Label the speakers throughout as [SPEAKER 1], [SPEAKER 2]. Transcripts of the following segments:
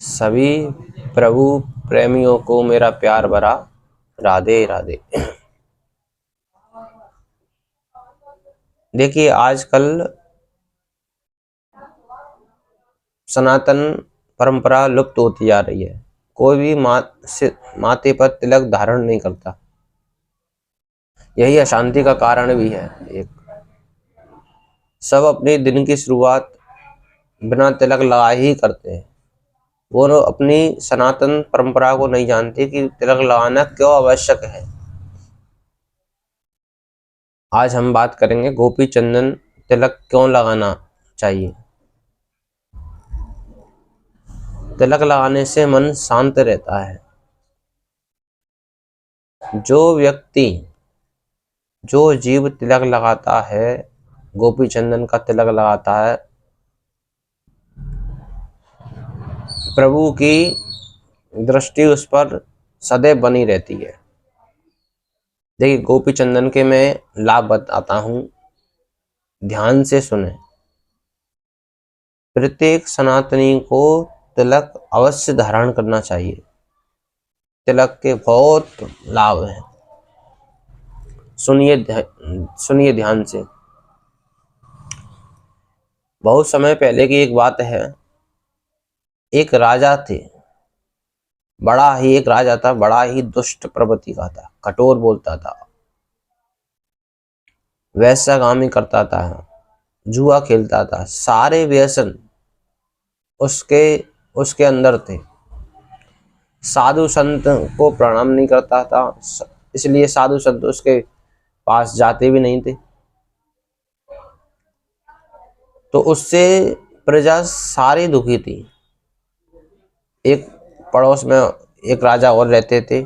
[SPEAKER 1] सभी प्रभु प्रेमियों को मेरा प्यार भरा राधे राधे। देखिए, आजकल सनातन परंपरा लुप्त होती जा रही है। कोई भी माथे पर तिलक धारण नहीं करता। यही अशांति का कारण भी है। एक सब अपने दिन की शुरुआत बिना तिलक लगाए ही करते हैं। वो लोग अपनी सनातन परंपरा को नहीं जानते कि तिलक लगाना क्यों आवश्यक है। आज हम बात करेंगे गोपी चंदन तिलक क्यों लगाना चाहिए। तिलक लगाने से मन शांत रहता है। जो जीव तिलक लगाता है, गोपी चंदन का तिलक लगाता है, प्रभु की दृष्टि उस पर सदैव बनी रहती है। देखिए, गोपी चंदन के मैं लाभ बताता हूँ, ध्यान से सुने। प्रत्येक सनातनी को तिलक अवश्य धारण करना चाहिए। तिलक के बहुत लाभ हैं, सुनिए ध्यान से। बहुत समय पहले की एक बात है। एक राजा थे, एक राजा था, बड़ा ही दुष्ट प्रवृत्ति का था, कठोर बोलता था, वैश्यगामी करता था, जुआ खेलता था, सारे व्यसन उसके अंदर थे। साधु संत को प्रणाम नहीं करता था, इसलिए साधु संत उसके पास जाते भी नहीं थे। तो उससे प्रजा सारी दुखी थी। एक पड़ोस में एक राजा और रहते थे,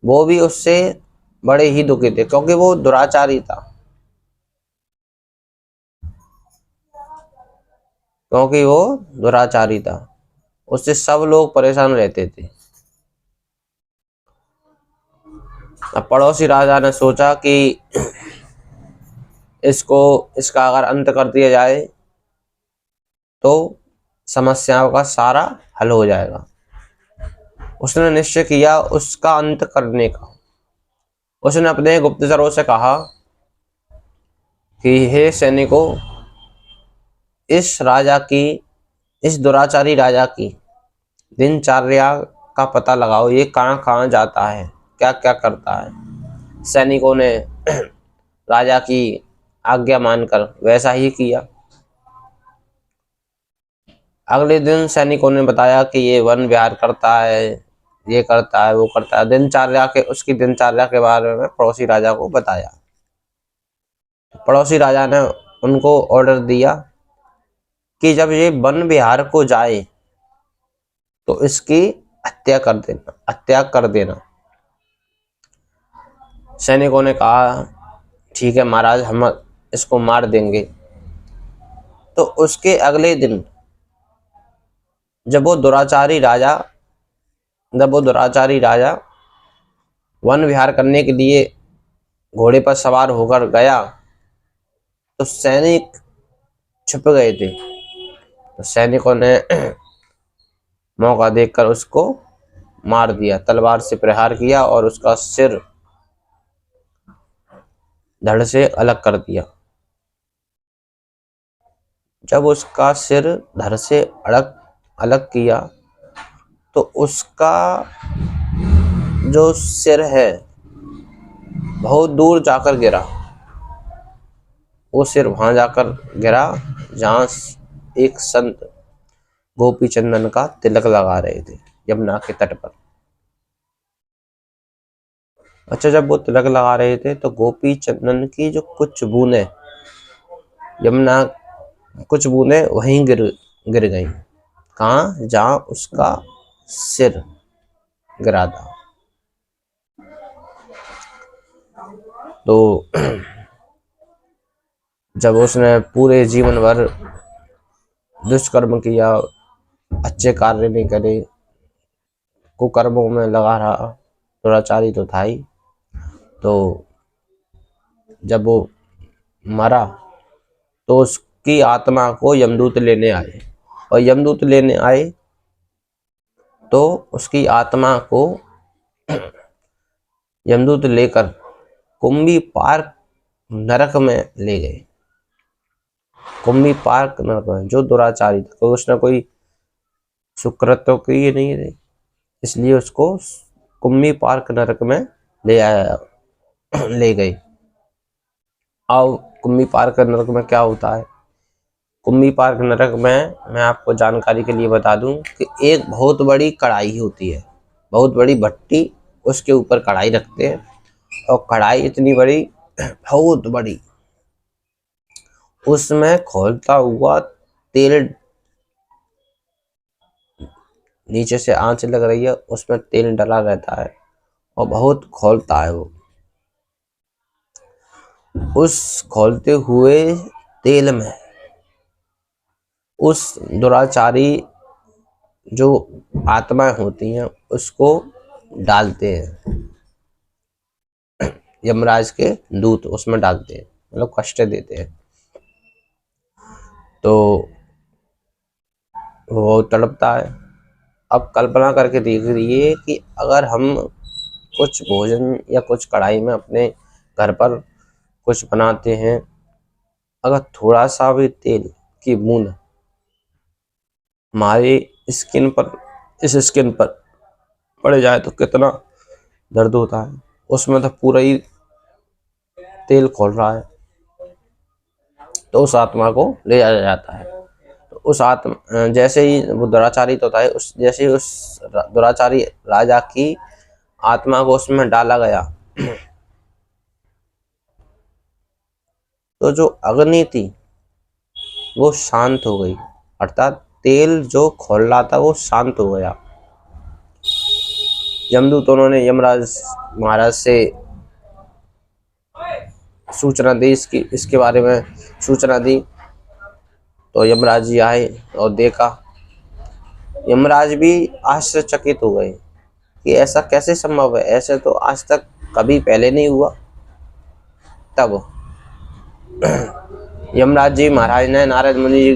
[SPEAKER 1] वो भी उससे बड़े ही दुखी थे, क्योंकि वो दुराचारी था। उससे सब लोग परेशान रहते थे। अब पड़ोसी राजा ने सोचा कि इसका अगर अंत कर दिया जाए तो समस्याओं का सारा हल हो जाएगा। उसने निश्चय किया उसका अंत करने का। उसने अपने गुप्तचरों से कहा कि हे सैनिकों, इस दुराचारी राजा की दिनचर्या का पता लगाओ। ये कहाँ कहाँ जाता है, क्या क्या करता है। सैनिकों ने राजा की आज्ञा मानकर वैसा ही किया। अगले दिन सैनिकों ने बताया कि ये वन विहार करता है, ये करता है, वो करता है। उसकी दिनचर्या के बारे में पड़ोसी राजा को बताया। पड़ोसी राजा ने उनको ऑर्डर दिया कि जब ये वन विहार को जाए तो इसकी हत्या कर देना। सैनिकों ने कहा ठीक है महाराज, हम इसको मार देंगे। तो उसके अगले दिन जब वो दुराचारी राजा वन विहार करने के लिए घोड़े पर सवार होकर गया तो सैनिक छुप गए थे। तो सैनिकों ने मौका देखकर उसको मार दिया, तलवार से प्रहार किया और उसका सिर धड़ से अलग कर दिया। जब उसका सिर धड़ से अलग किया तो उसका जो सिर है बहुत दूर जाकर गिरा। वो सिर वहां जाकर गिरा जहां एक संत गोपी चंदन का तिलक लगा रहे थे, यमुना के तट पर। अच्छा, जब वो तिलक लगा रहे थे तो गोपी चंदन की जो कुछ बूंदें वहीं गिर गई। कहाँ? जहां उसका सिर गिरा था। तो जब उसने पूरे जीवन भर दुष्कर्म किया, अच्छे कार्य नहीं करे, कुकर्मों में लगा रहा, दुराचारी तो था ही। तो जब वो मरा तो उसकी आत्मा को यमदूत लेने आए, और यमदूत लेने आए तो उसकी आत्मा को यमदूत लेकर कुंभी पार्क नरक में ले गए। कुंभी पार्क नरक में, जो दुराचारी था, तो उसने कोई सुकृत तो की नहीं रही, इसलिए उसको कुंभी पार्क नरक में ले आया, ले गई। अब कुंभी पार्क नरक में क्या होता है? कुंभी पार्क नरक में मैं आपको जानकारी के लिए बता दूं कि एक बहुत बड़ी कढ़ाई होती है, बहुत बड़ी भट्टी, उसके ऊपर कढ़ाई रखते हैं, और कढ़ाई इतनी बड़ी, बहुत बड़ी, उसमें खौलता हुआ तेल, नीचे से आंच लग रही है, उसमें तेल डला रहता है और बहुत खौलता है वो। उस खौलते हुए तेल में उस दुराचारी जो आत्माएं होती हैं उसको डालते हैं, यमराज के दूत उसमें डालते हैं, मतलब कष्ट देते हैं। तो वो तड़पता है। अब कल्पना करके देखिए कि अगर हम कुछ भोजन या कुछ कढ़ाई में अपने घर पर कुछ बनाते हैं, अगर थोड़ा सा भी तेल की बूंद हमारे स्किन पर, इस स्किन पर पड़ जाए तो कितना दर्द होता है। उसमें तो पूरा ही तेल खोल रहा है, तो उस आत्मा को ले जाया जाता है। तो उस आत्मा, जैसे ही वो दुराचारी तो था, उस जैसे ही उस दुराचारी राजा की आत्मा को उसमें डाला गया, तो जो अग्नि थी वो शांत हो गई, अर्थात तेल जो खोल रहा था वो शांत हो गया। यमदूत उन्होंने यमराज महाराज से सूचना दी, इसके बारे में सूचना दी। तो यमराज जी आए और देखा, यमराज भी आश्चर्यचकित हो गए कि ऐसा कैसे संभव है, ऐसे तो आज तक कभी पहले नहीं हुआ। तब यमराज जी महाराज ने नारद मुनि